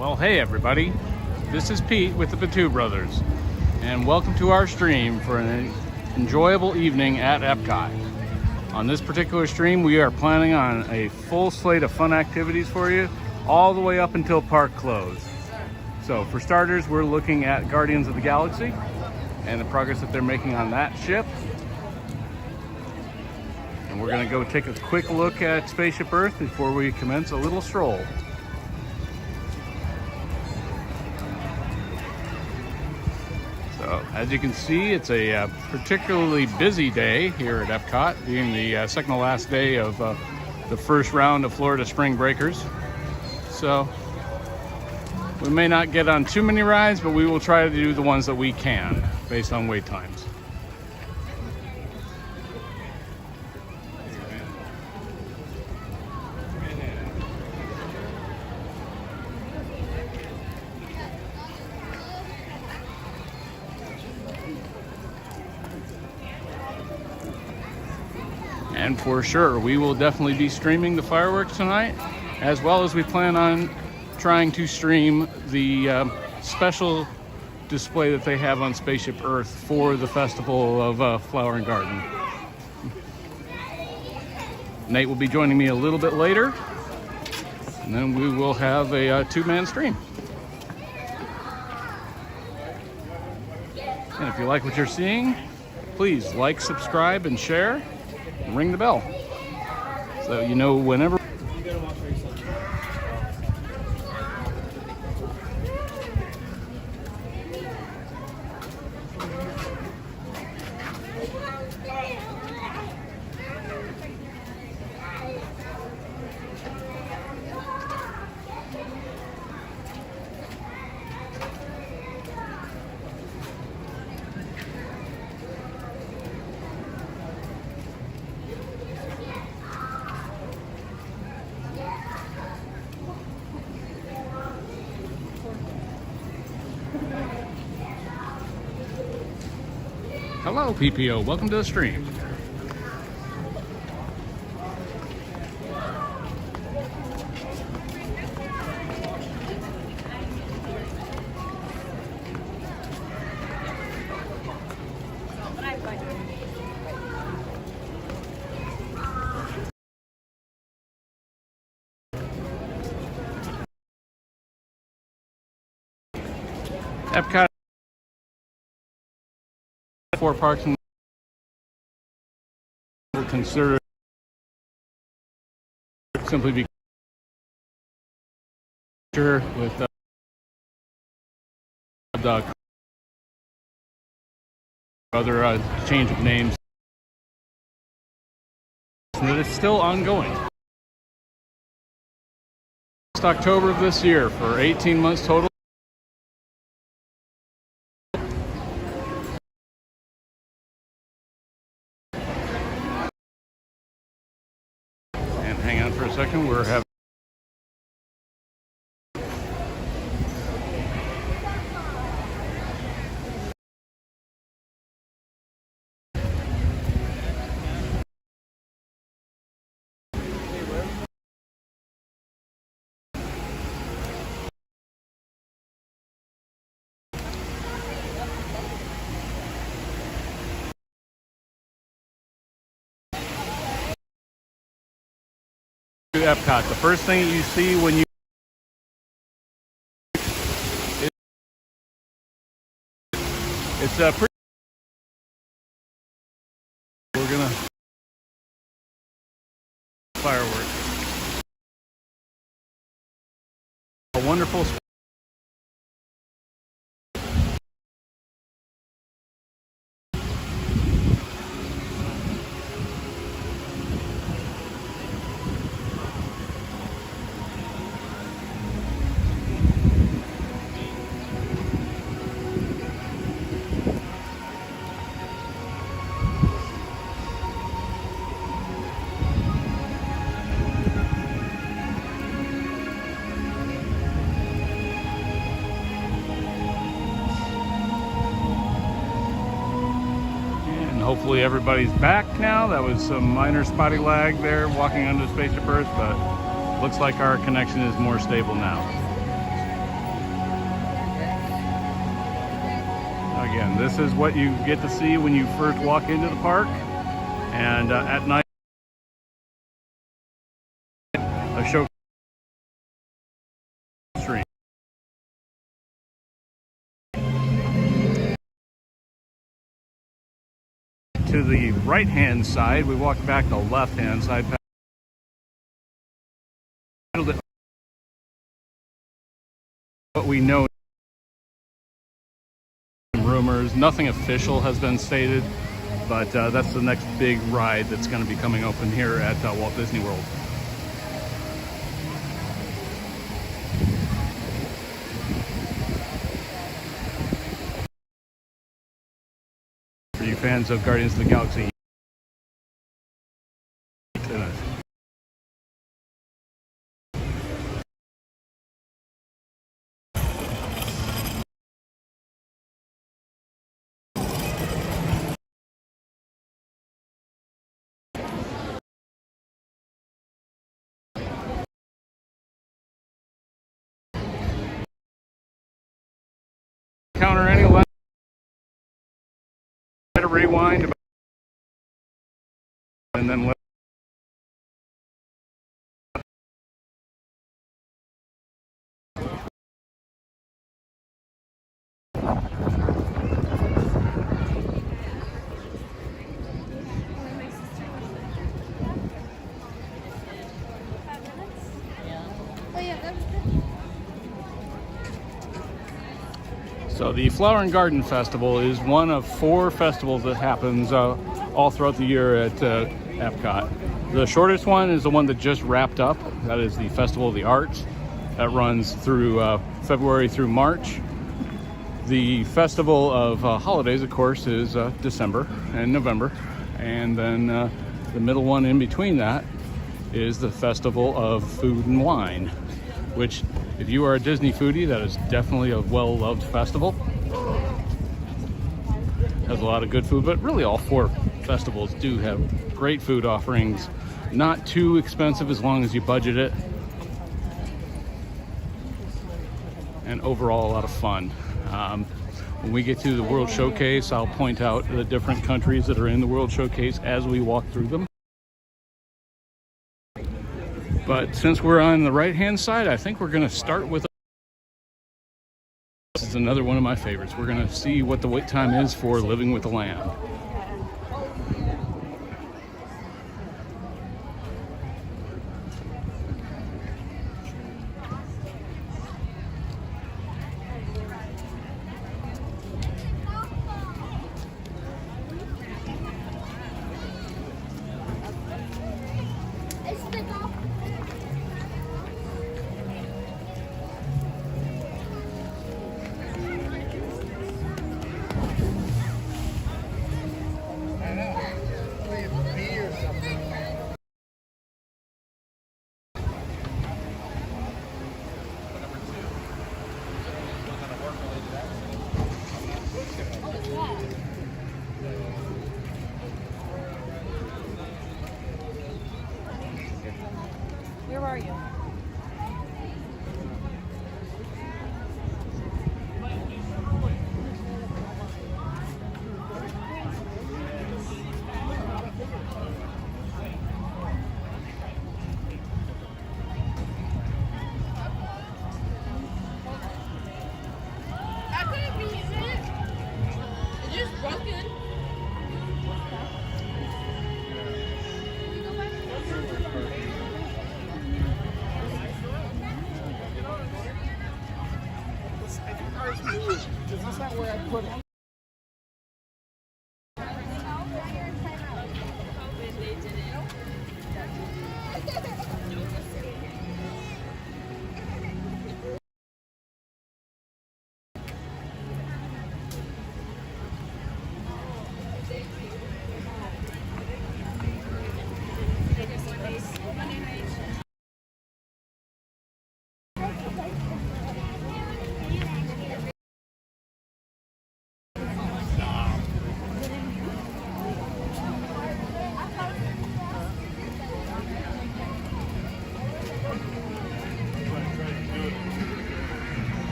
Well, hey everybody, this is Pete with the Batu Brothers, and welcome to our stream for an enjoyable evening at EPCOT. On this particular stream, we are planning on a full slate of fun activities for you, all the way up until park close. So for starters, we're looking at Guardians of the Galaxy and the progress that they're making on that ship. And we're gonna go take a quick look at Spaceship Earth before we commence a little stroll. So, as you can see, it's a particularly busy day here at EPCOT, being the second to last day of the first round of Florida Spring Breakers. So, we may not get on too many rides, but we will try to do the ones that we can, based on wait times. And for sure, we will definitely be streaming the fireworks tonight, as well as we plan on trying to stream the special display that they have on Spaceship Earth for the Festival of Flower and Garden. Nate will be joining me a little bit later, and then we will have a two-man stream. And if you like what you're seeing, please like, subscribe, and share. Ring the bell so you know whenever. Hello PPO, welcome to the stream. EPCOT 4 parks and will consider simply because with the other change of names that is still ongoing. It's October of this year for 18 months total. Hang on for a second, we're having EPCOT. The first thing you see when you it's pretty. We're gonna fireworks. A wonderful. Hopefully everybody's back now. That was some minor spotty lag there walking onto Spaceship Earth, but looks like our connection is more stable now. Again, this is what you get to see when you first walk into the park, and at night a show stream. To the right hand side, we walk back the left hand side. What we know, rumors, nothing official has been stated, but that's the next big ride that's going to be coming open here at Walt Disney World. For you fans of Guardians of the Galaxy, counter any left, try to rewind, and then let So the Flower and Garden Festival is one of 4 festivals that happens all throughout the year at EPCOT. The shortest one is the one that just wrapped up. That is the Festival of the Arts. That runs through February through March. The Festival of Holidays, of course, is December and November. And then the middle one in between that is the Festival of Food and Wine, which, if you are a Disney foodie, that is definitely a well-loved festival. Has a lot of good food, but really all 4 festivals do have great food offerings. Not too expensive as long as you budget it. And overall, a lot of fun. When we get to the World Showcase, I'll point out the different countries that are in the World Showcase as we walk through them. But since we're on the right-hand side, I think we're going to start with... This is another one of my favorites. We're going to see what the wait time is for Living with the Lamb. Where are you?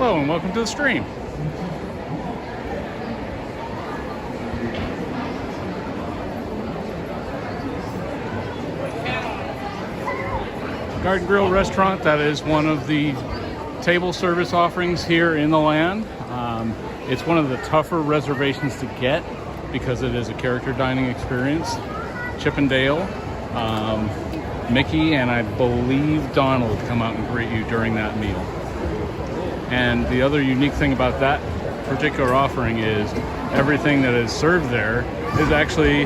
Hello and welcome to the stream. Garden Grill restaurant, that is one of the table service offerings here in the land. It's one of the tougher reservations to get because it is a character dining experience. Chip and Dale, Mickey, and I believe Donald come out and greet you during that meal. And the other unique thing about that particular offering is everything that is served there is actually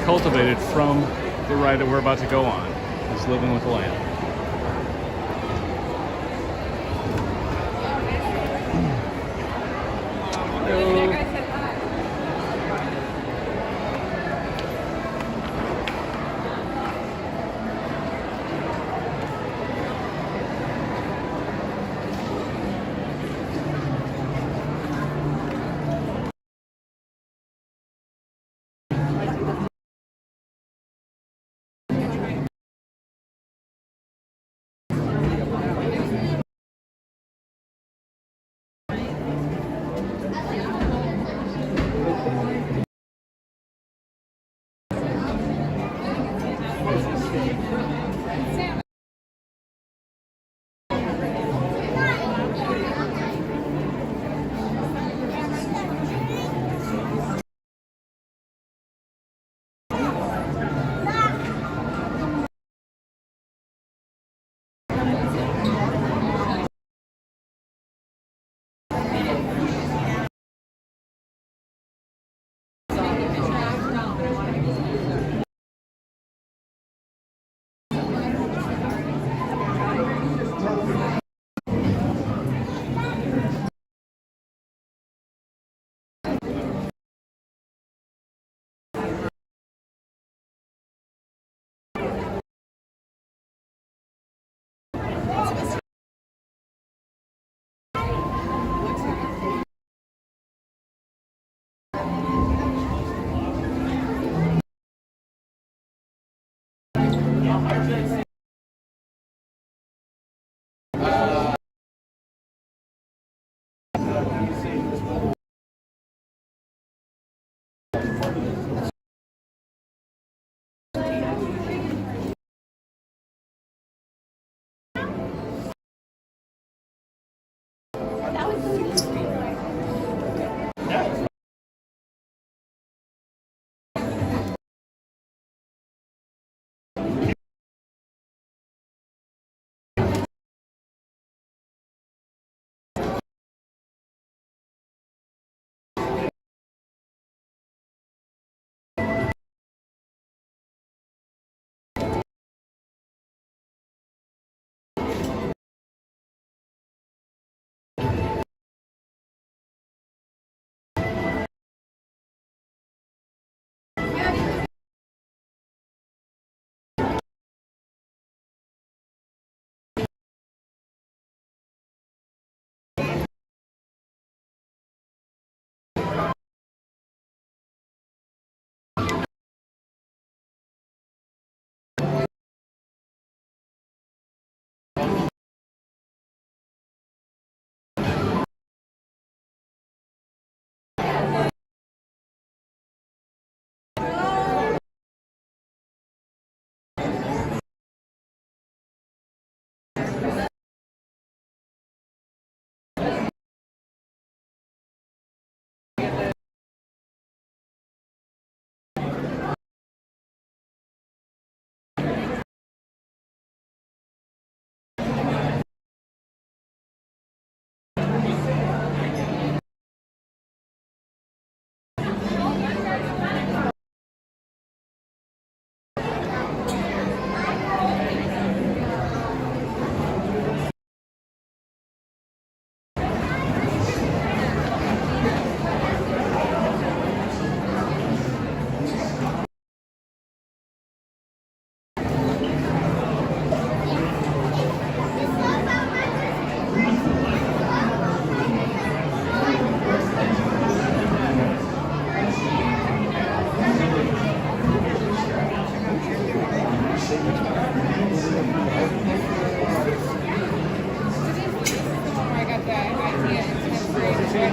cultivated from the ride that we're about to go on. It's living with the land. You're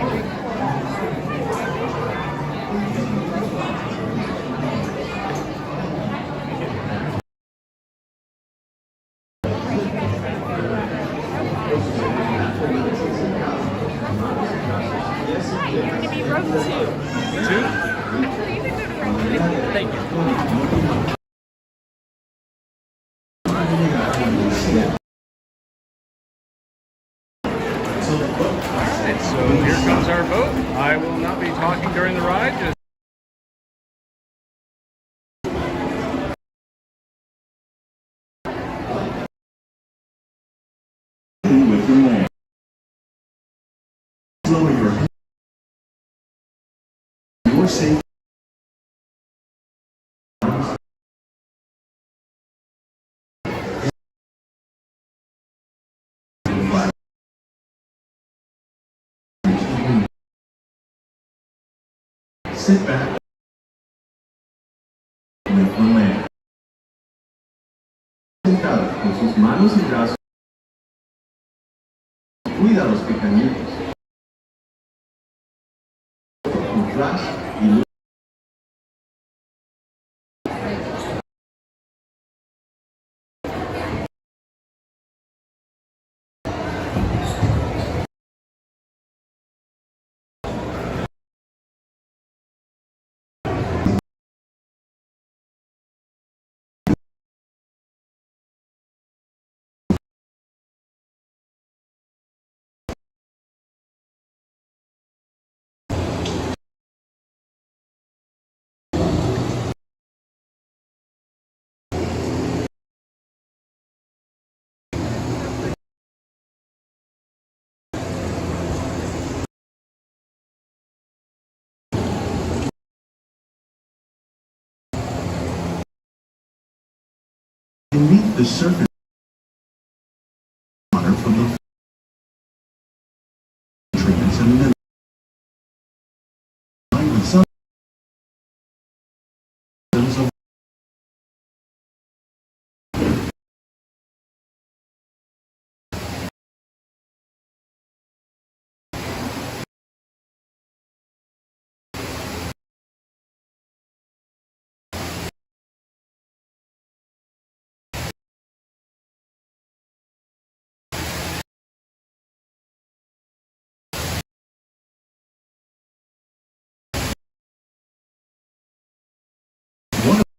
going to be row 2. Two? Actually, you can go to row 3. Thank you. Alright, so here comes our boat. I will not be talking during the ride. Just with your land. Lower your head. Your safe. Sit back. With your land. Sentados con sus manos y brazos. Cuida a los pequeñitos. Con flash y luz. Beneath the surface water from the nutrients and minerals with some of one of the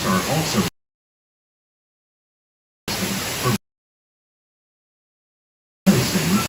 are also for medicine.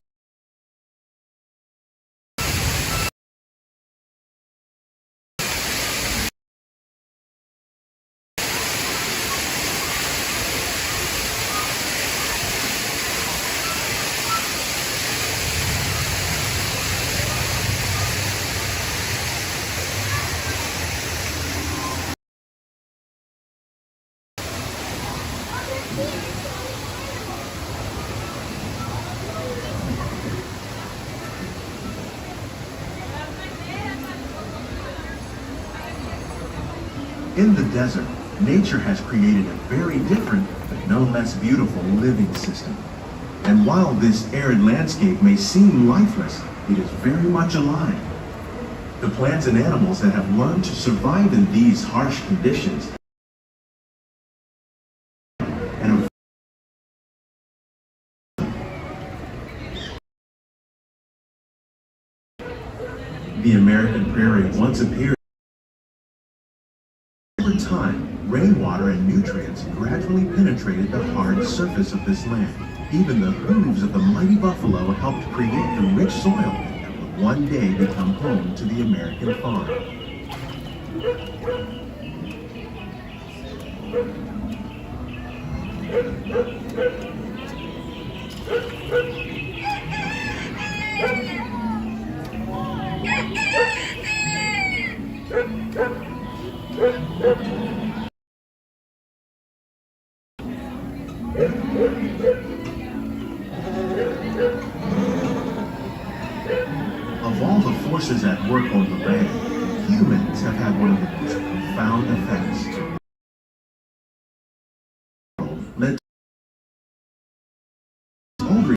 In the desert, nature has created a very different, but no less beautiful living system. And while this arid landscape may seem lifeless, it is very much alive. The plants and animals that have learned to survive in these harsh conditions and the American prairie once appeared. Over time, rainwater and nutrients gradually penetrated the hard surface of this land. Even the hooves of the mighty buffalo helped create the rich soil that would one day become home to the American farm. Of all the forces at work on the land, humans have had one of the most profound effects. Led to older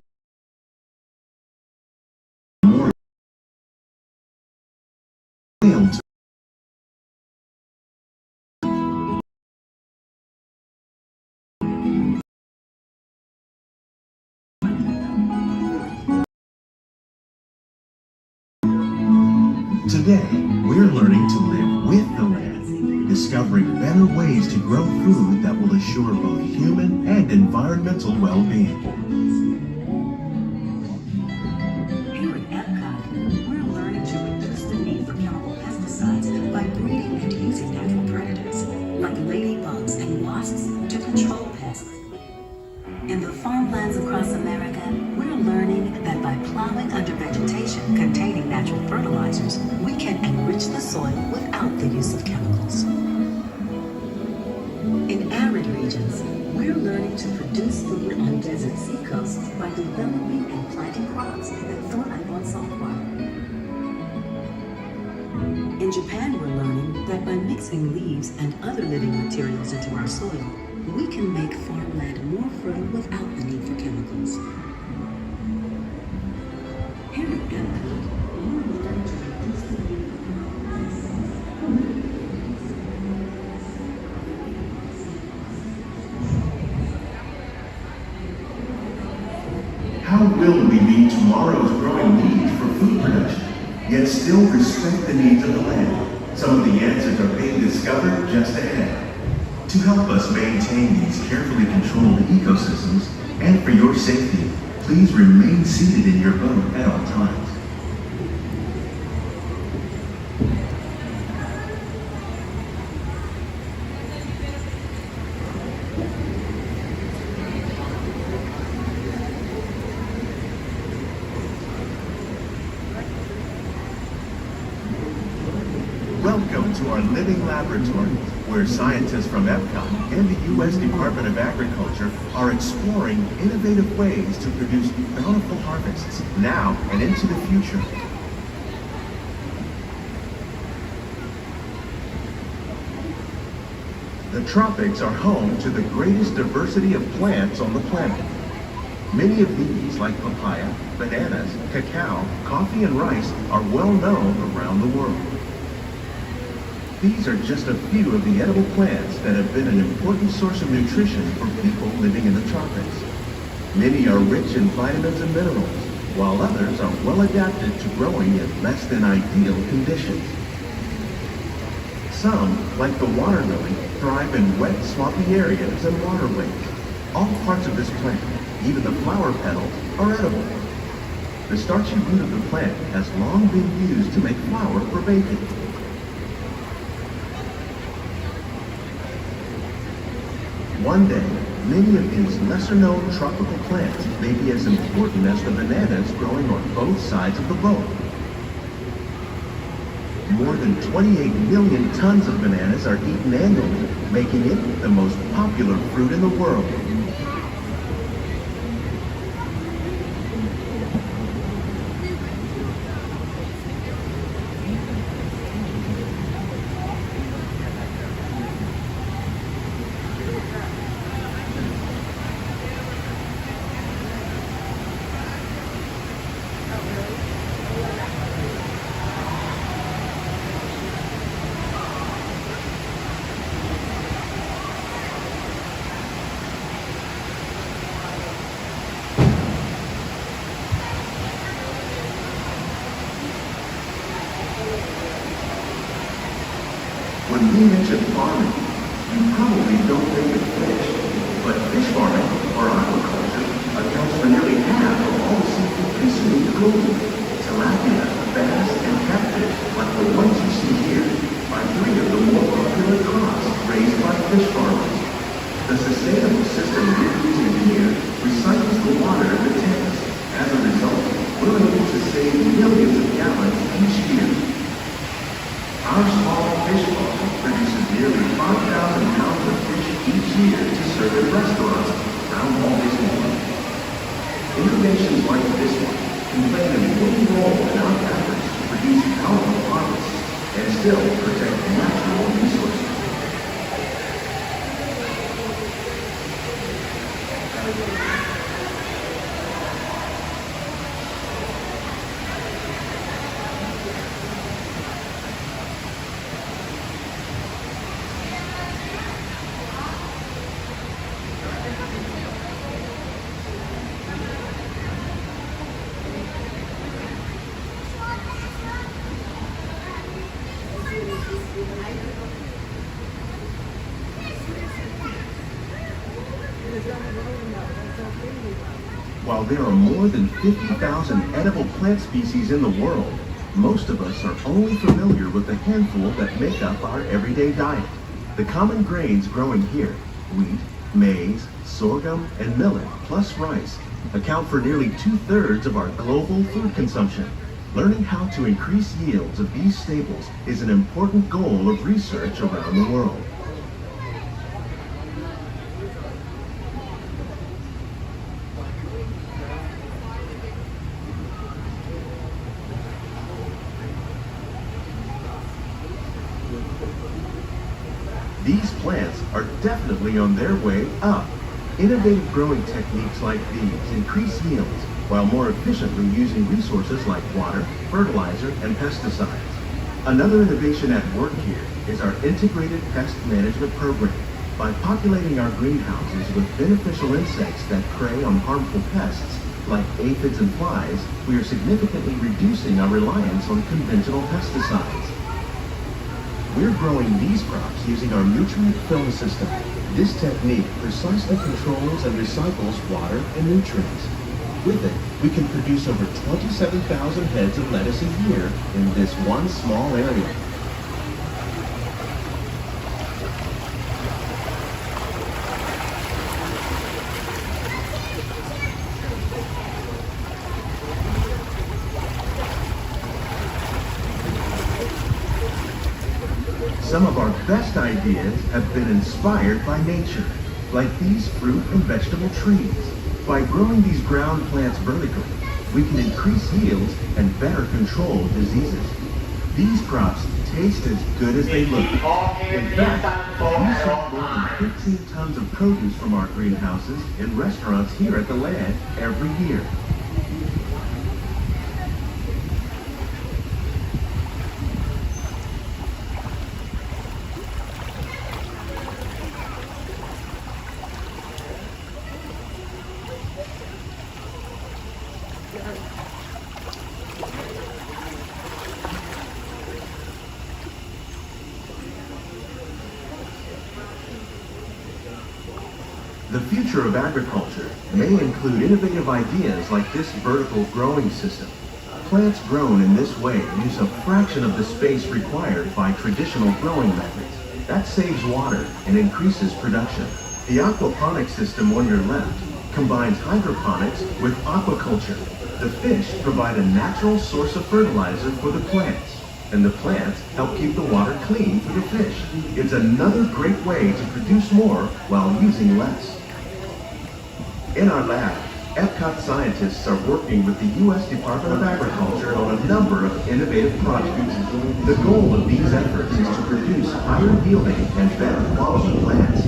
more failed to Today, we're learning to live with the land, discovering better ways to grow food that will assure both human and environmental well-being. Here at EPCOT, we're learning to reduce the need for chemical pesticides by breeding and using natural predators, like ladybugs and wasps, to control pests. In the farmlands across America, we're learning that by plowing under vegetation containing natural fertilizers, we can enrich the soil without the use of chemicals. In arid regions, we're learning to produce food on desert seacoasts by developing and planting crops that thrive on salt water. In Japan, we're learning that by mixing leaves and other living materials into our soil, we can make farmland more fertile without the need for chemicals. Here at EPCOT, we're learning to reduce the need for How will we meet tomorrow's growing needs for food production, yet still respect the needs of the land? Some of the answers are being discovered just ahead. To help us maintain these carefully controlled ecosystems, and for your safety, please remain seated in your boat at all times. Welcome to our living laboratory, where scientists from EPCOT and the U.S. Department of Agriculture are exploring innovative ways to produce bountiful harvests now and into the future. The tropics are home to the greatest diversity of plants on the planet. Many of these, like papaya, bananas, cacao, coffee, and rice, are well known around the world. These are just a few of the edible plants that have been an important source of nutrition for people living in the tropics. Many are rich in vitamins and minerals, while others are well adapted to growing in less than ideal conditions. Some, like the water lily, thrive in wet, swampy areas and waterways. All parts of this plant, even the flower petals, are edible. The starchy root of the plant has long been used to make flour for baking. One day, many of these lesser-known tropical plants may be as important as the bananas growing on both sides of the boat. More than 28 million tons of bananas are eaten annually, making it the most popular fruit in the world. When we mention farming, you probably don't think of fish, but fish farming, or aquaculture, accounts for nearly half of all the seafood consumed globally. Tilapia, bass, and catfish, like the ones you see here, are three of the more popular crops raised by fish farmers. The sustainable system we're using here recycles the water in the tanks. As a result, we're able to save millions of gallons each year. Our small fish farm produces nearly 5,000 pounds of fish each year to serve at restaurants around all this world. Innovations like this one can play an important role in our efforts still protect natural resources. While there are more than 50,000 edible plant species in the world, most of us are only familiar with the handful that make up our everyday diet. The common grains growing here, wheat, maize, sorghum, and millet, plus rice, account for nearly 2/3 of our global food consumption. Learning how to increase yields of these staples is an important goal of research around the world. These plants are definitely on their way up. Innovative growing techniques like these increase yields while more efficiently using resources like water, fertilizer, and pesticides. Another innovation at work here is our integrated pest management program. By populating our greenhouses with beneficial insects that prey on harmful pests like aphids and flies, we are significantly reducing our reliance on conventional pesticides. We're growing these crops using our nutrient film system. This technique precisely controls and recycles water and nutrients. With it, we can produce over 27,000 heads of lettuce a year in this one small area. Some of our best ideas have been inspired by nature, like these fruit and vegetable trees. By growing these ground plants vertically, we can increase yields and better control diseases. These crops taste as good as they look. In fact, we sell more than 15 tons of produce from our greenhouses in restaurants here at the land every year. The future of agriculture may include innovative ideas like this vertical growing system. Plants grown in this way use a fraction of the space required by traditional growing methods. That saves water and increases production. The aquaponics system on your left combines hydroponics with aquaculture. The fish provide a natural source of fertilizer for the plants, and the plants help keep the water clean for the fish. It's another great way to produce more while using less. In our lab, EPCOT scientists are working with the U.S. Department of Agriculture on a number of innovative projects. The goal of these efforts is to produce higher yielding and better quality plants.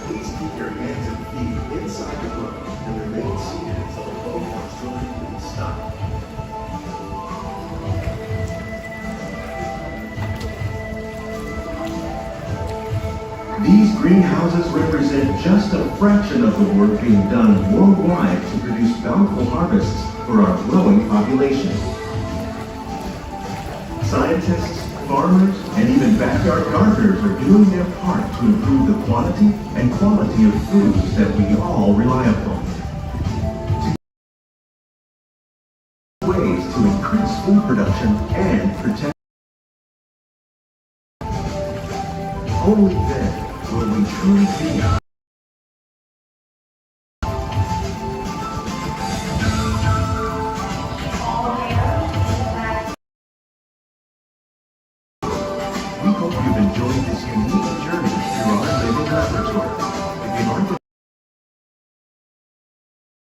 Please keep your hands and feet inside the book and remain seated until the boat comes to a complete stop. These greenhouses represent just a fraction of the work being done worldwide to produce bountiful harvests for our growing population. Scientists, farmers, and even backyard gardeners are doing their part to improve the quantity and quality of foods that we all rely upon. Ways to increase food production and protect. Only then will we truly be We hope you've enjoyed this unique journey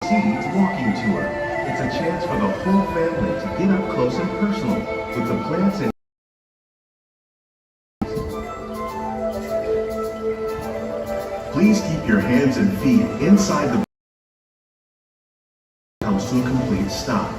Seeds walking tour. It's a chance for the whole family to get up close and personal with the plants and please keep your hands and feet inside the comes to a complete stop.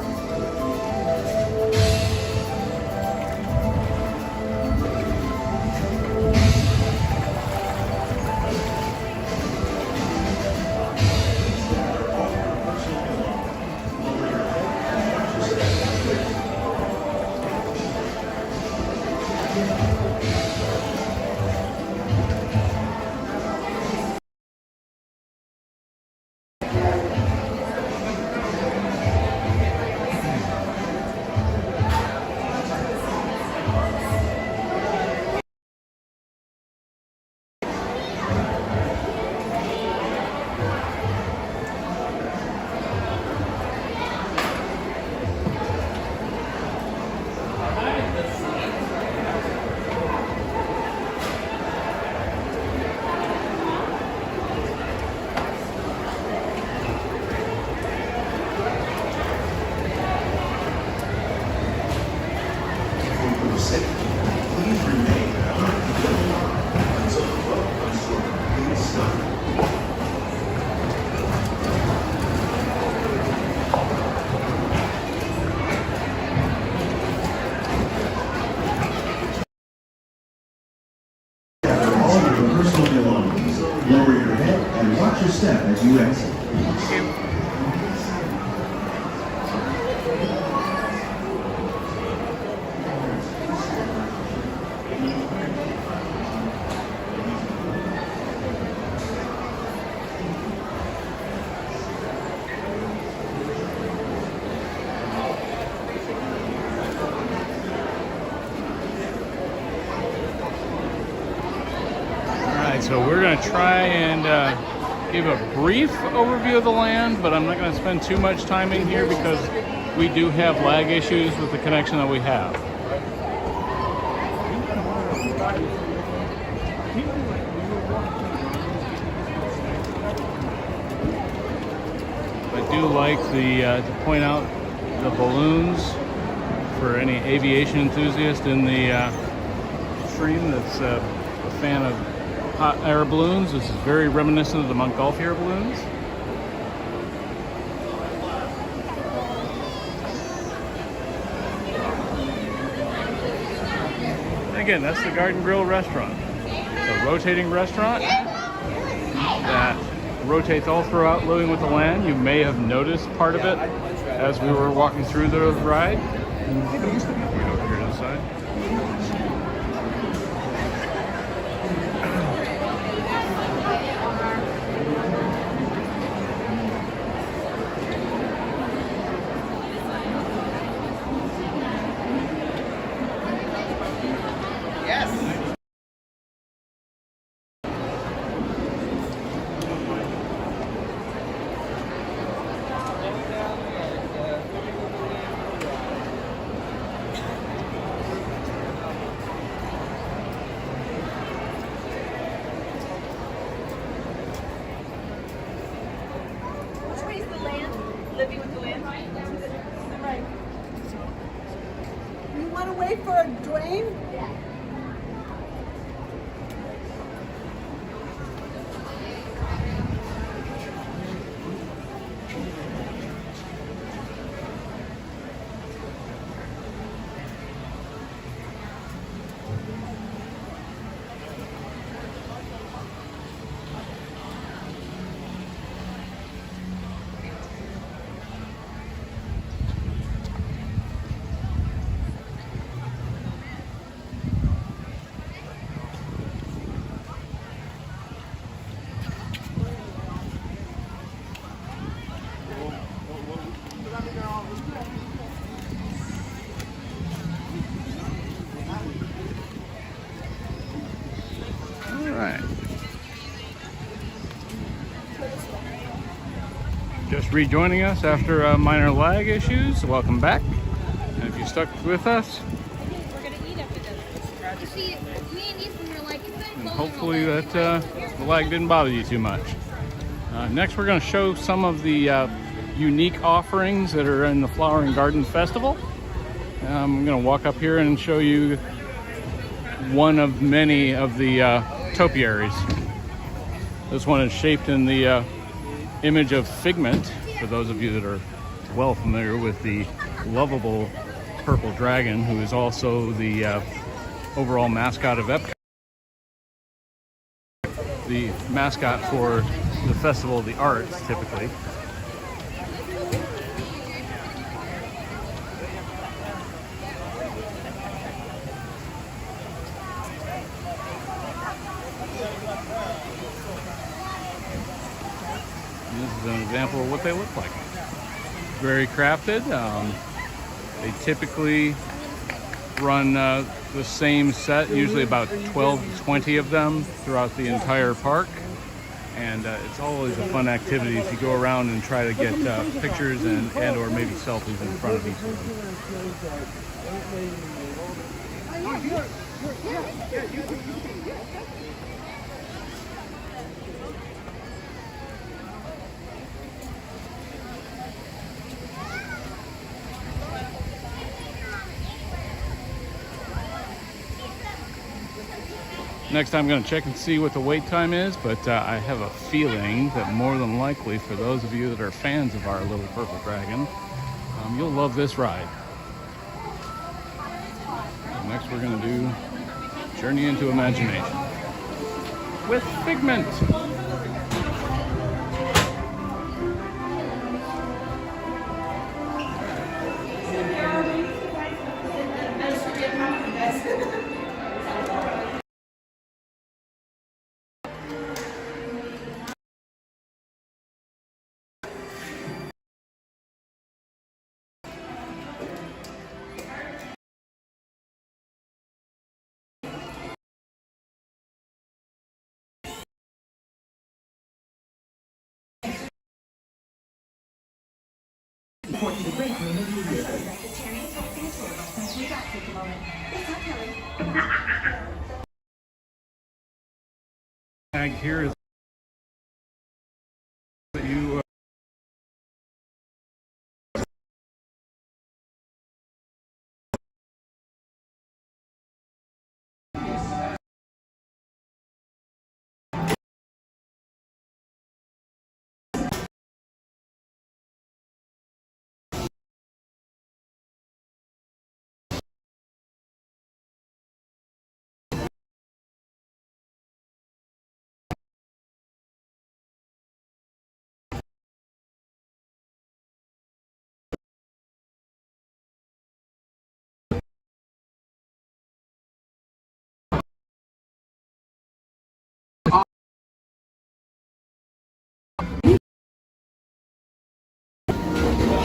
Please remain until the boat comes to a complete stop. Gather all of your personal belongings. Lower your head and watch your step as you exit. So we're going to try and give a brief overview of the land, but I'm not going to spend too much time in here because we do have lag issues with the connection that we have. I do like to point out the balloons for any aviation enthusiast in the stream that's a fan of hot air balloons. This is very reminiscent of the Montgolfier balloons. And again, that's the Garden Grill restaurant. It's a rotating restaurant that rotates all throughout Living with the Land. You may have noticed part of it as we were walking through the ride. Over here to the side. Living with the Land. Right. You want to wait for Dwayne? Yeah. Just rejoining us after minor lag issues, welcome back. And if you stuck with us, We're gonna eat after this. You see, me and Ethan were like, and hopefully that the lag didn't bother you too much. Next we're going to show some of the unique offerings that are in the Flower and Garden Festival. I'm going to walk up here and show you one of many of the topiaries. This one is shaped in the image of Figment, for those of you that are well familiar with the lovable purple dragon, who is also the overall mascot of EPCOT. The mascot for the Festival of the Arts, typically. And this is an example of what they look like. Very crafted. They typically run the same set, usually about 12 to 20 of them throughout the entire park. And it's always a fun activity if you go around and try to get pictures and or maybe selfies in front of each one. Next, I'm going to check and see what the wait time is, but I have a feeling that more than likely, for those of you that are fans of our little purple dragon, you'll love this ride. Next, we're going to do Journey into Imagination with Figment. Tag here is that you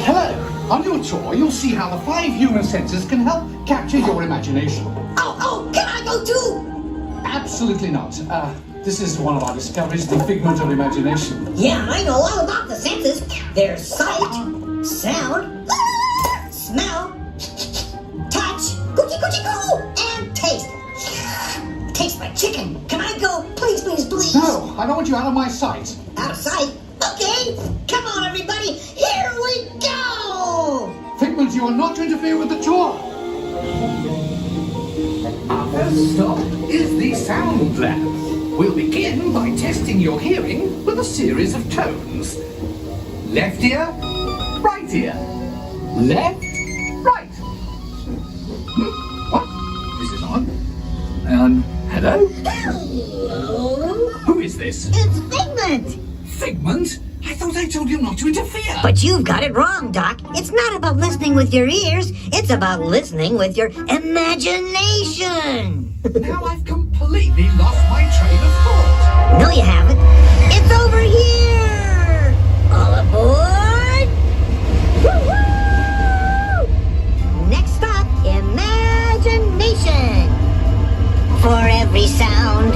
Hello! On your tour, you'll see how the 5 human senses can help capture your imagination. Oh, can I go too? Absolutely not. This is one of our discoveries, the Figment of Imagination. Yeah, I know all about the senses. There's sight, sound, smell, touch, coochie coochie coo, and taste. Tastes like chicken. Can I go? Please, please, please. No, I don't want you out of my sight. Out of sight? Okay. Come on, everybody. Here we go. Figment, you are not to interfere with the tour. Our first stop is the Sound Lab. We'll begin by testing your hearing with a series of tones. Left ear, right ear. Left, right. What? This is on. Hello? Hello? Who is this? It's Figment. Figment? I thought I told you not to interfere. But you've got it wrong, Doc. It's not about listening with your ears. It's about listening with your imagination. Now I've completely lost my train of thought. No, you haven't. It's over here. All aboard. Woo-hoo! Next stop, imagination. For every sound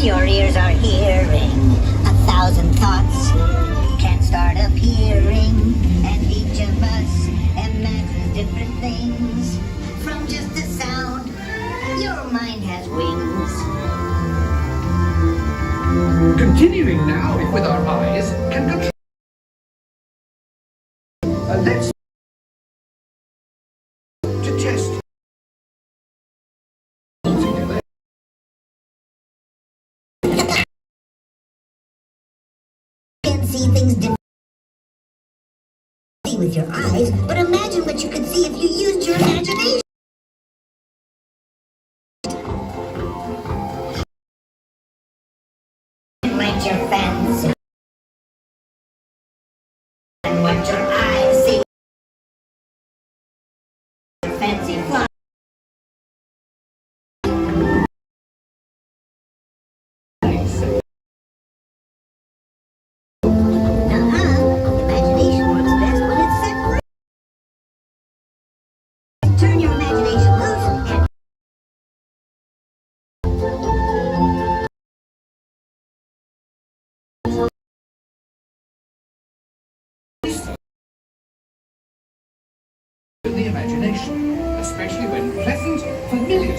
your ears are hearing, 1,000 thoughts can start appearing, and each of us imagines different things. From just a sound, your mind has wings. Continuing now with our eyes can control just altogether. Can see things differently with your eyes, but imagine what you could see if you used your imagination. Light your fancy and what your eyes see. Your fancy fly. Imagination works best when it's set free. Turn your imagination loose and The imagination, especially when pleasant, familiar.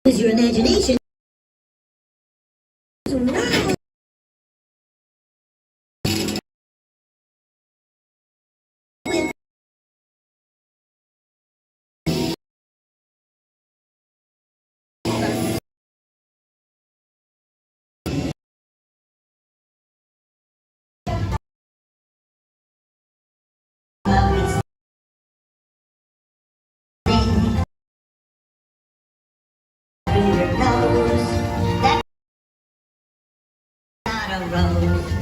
use your imagination. Your nose, that's not a rose.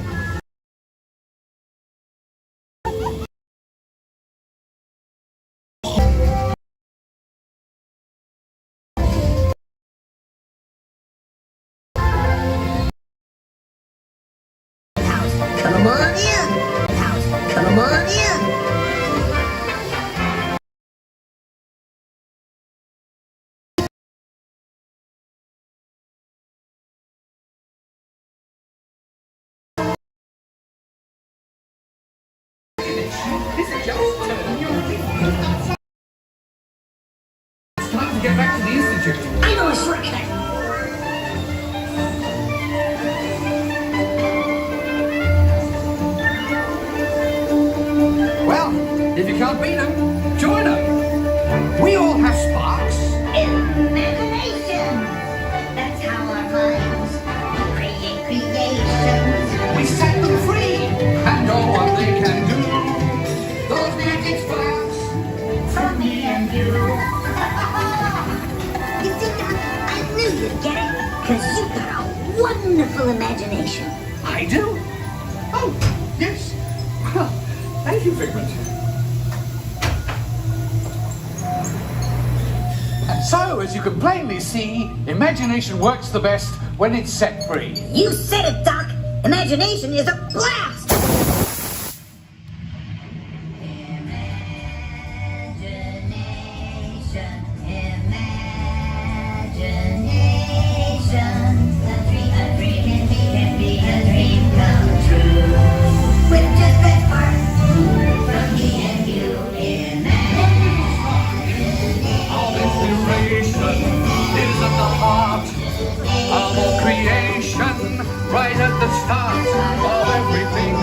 House, come on in. House, come on in. It's just turn your feet. It's time to get back to the Institute. I know a shortcut. Well, if you can't beat them, join them. We all have sparks. Imagination. That's how our minds create creations. We set them free and know what they can do. Those magic sparks from me and you. You see, Doc, I knew you'd get it, because you've got a wonderful imagination. I do? Oh, yes. Well, thank you, Figment. And so, as you can plainly see, imagination works the best when it's set free. You said it, Doc. Imagination is a blast. All inspiration is at the heart of all creation, right at the start of everything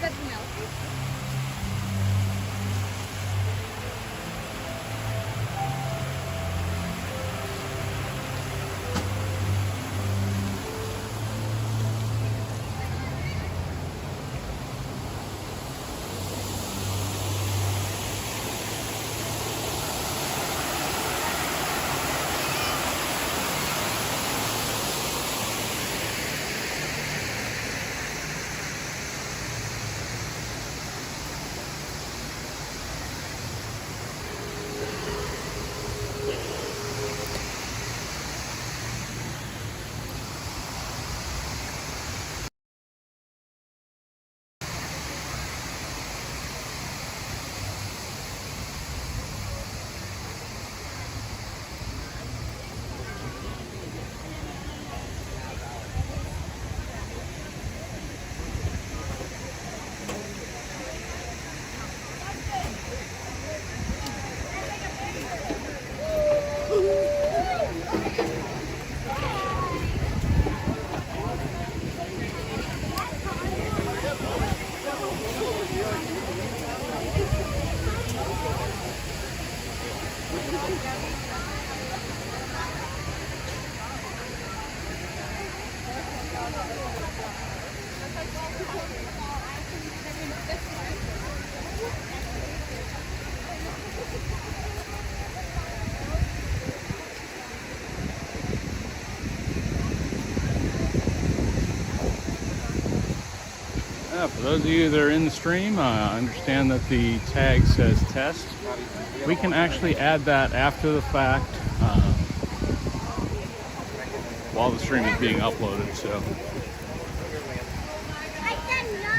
that milk? For those of you that are in the stream, I understand that the tag says test. We can actually add that after the fact while the stream is being uploaded. So I said no.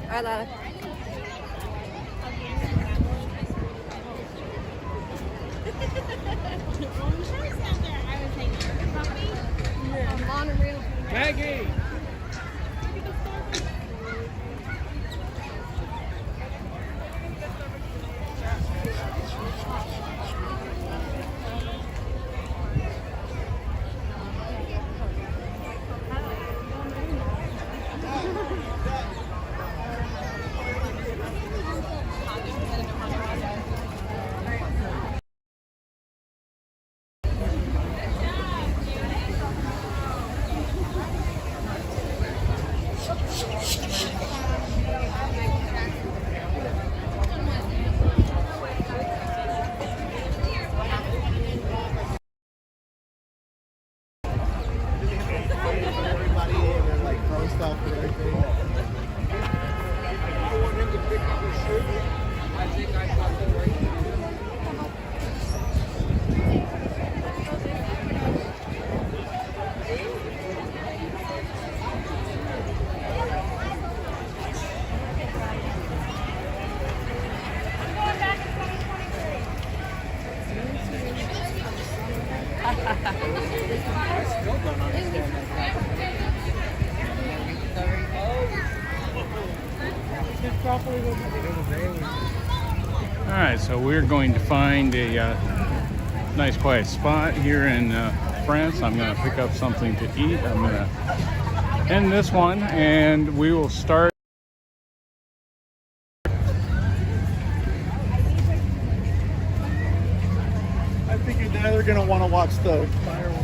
All right, Lala. Maggie! All right, so we're going to find a nice quiet spot here in France. I'm going to pick up something to eat. I'm going to end this one and we will start. I figured they're gonna want to watch the fireworks.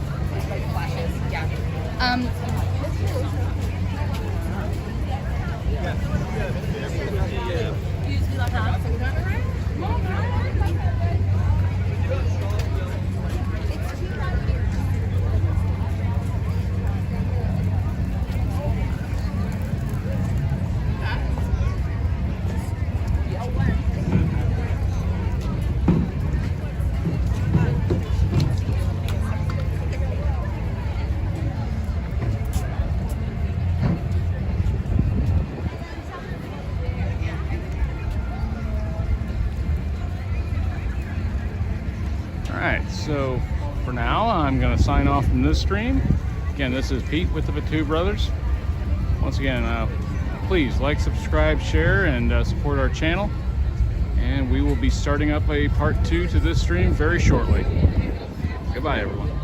Alright, so for now I'm going to sign off from this stream. Again, this is Pete with the Batu Brothers. Once again, please like, subscribe, share, and support our channel. And we will be starting up a part 2 to this stream very shortly. Goodbye, everyone.